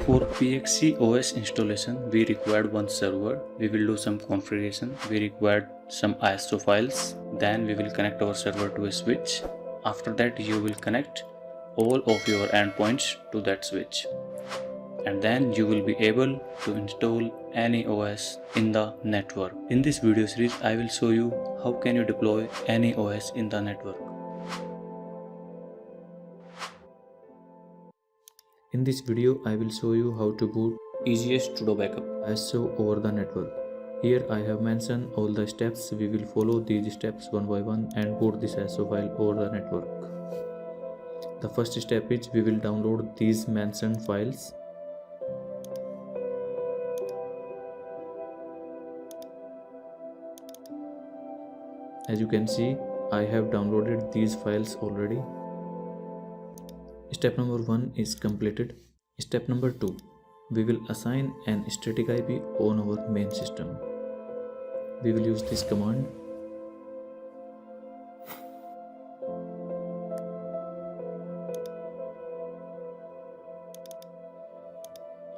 For PXE OS installation, we required one server. We will do some configuration. We required some ISO files. Then we will connect our server to a switch. After that, you will connect all of your endpoints to that switch. And then you will be able to install any OS in the network. In this video series, I will show you how can you deploy any OS in the network. In this video, I will show you how to boot EaseUS Todo Backup ISO over the network. Here I have mentioned all the steps. We will follow these steps one by one and boot this ISO file over the network. The first step is we will download these mentioned files. As you can see, I have downloaded these files already. Step number 1 is completed. Step number 2, we will assign an static IP on our main system. We will use this command.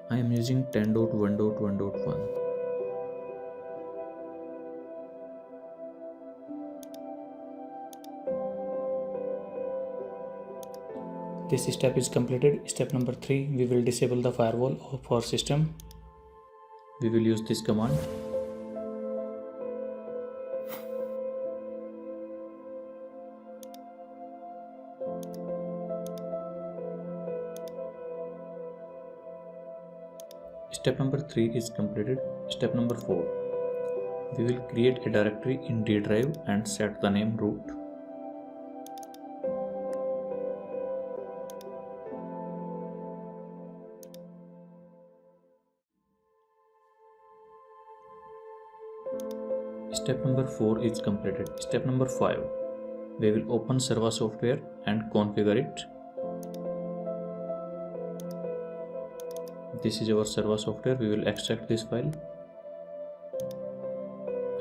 I am using 10.1.1.1. This step is completed. Step number 3, we will disable the firewall of our system. We will use this command. Step number 3 is completed. Step number 4, we will create a directory in D drive and set the name root. Step number 4 is completed. Step number 5, we will open Server software and configure it. This is our Server software. We will extract this file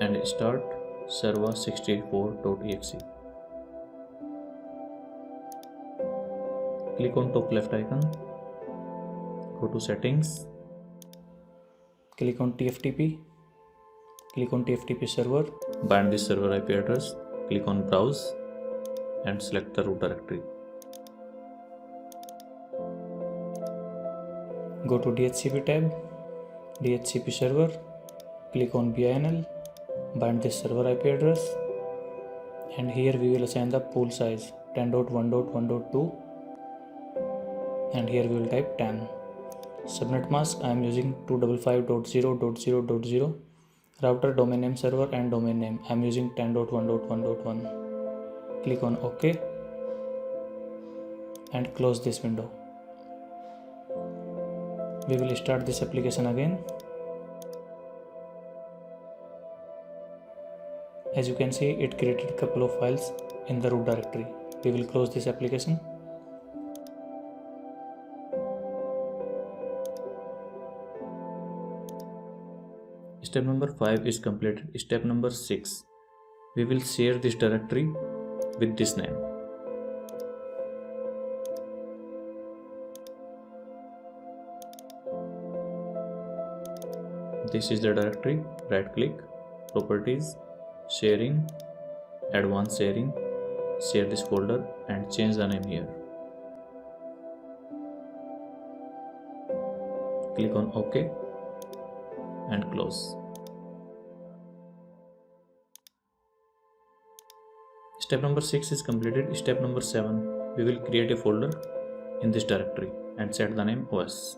and start server64.exe. Click on top left icon, go to settings, click on TFTP, click on TFTP server, bind this server IP address, click on browse and select the root directory. Go to DHCP tab, DHCP server, click on BINL, bind this server IP address, and here we will assign the pool size 10.1.1.2 and here we will type 10. Subnet mask I am using 255.0.0.0. Router, domain name, server and domain name I am using 10.1.1.1. Click on OK and close this window. We will start this application again. As you can see, it created a couple of files in the root directory. We will close this application. Step number 5 is completed. Step number 6, we will share this directory with this name. This is the directory. Right click, properties, sharing, advanced sharing, share this folder and change the name here. Click on OK and close. Step number 6 is completed. Step number 7, we will create a folder in this directory and set the name OS.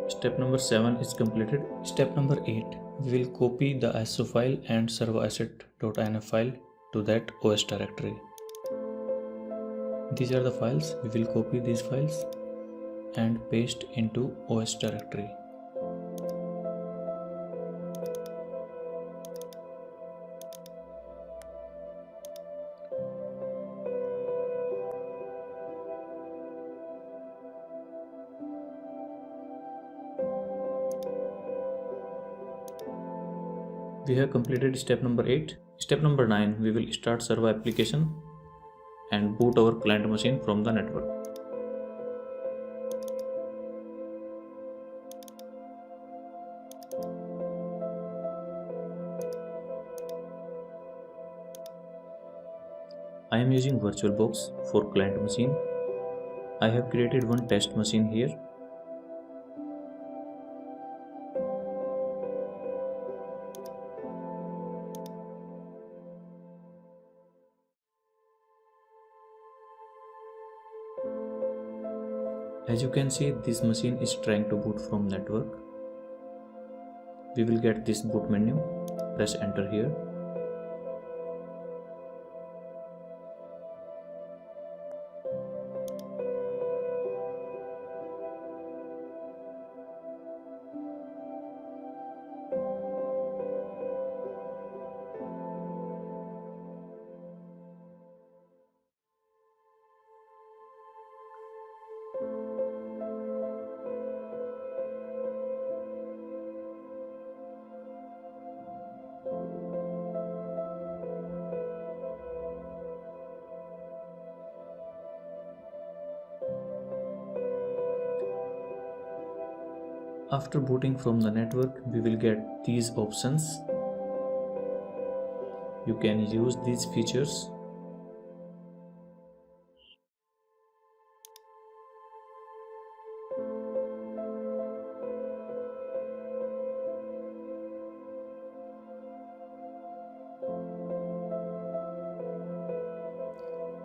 Step number 7 is completed. Step number 8, we will copy the ISO file and server asset.inf file to that OS directory. These are the files. We will copy these files and paste into OS directory. We have completed step number 8. Step number 9, we will start server application and boot our client machine from the network. I am using VirtualBox for client machine. I have created one test machine here. As you can see, this machine is trying to boot from network. We will get this boot menu. Press enter here. After booting from the network, we will get these options. You can use these features.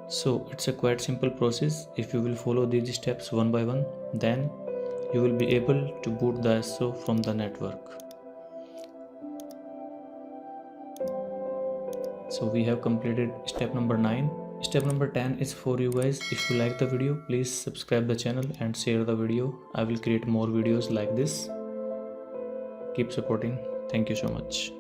So it's a quite simple process. If you will follow these steps one by one, then you will be able to boot the SO from the network. So we have completed step number 9. Step number 10 is for you guys. If you like the video, please subscribe the channel and share the video. I will create more videos like this. Keep supporting. Thank you so much.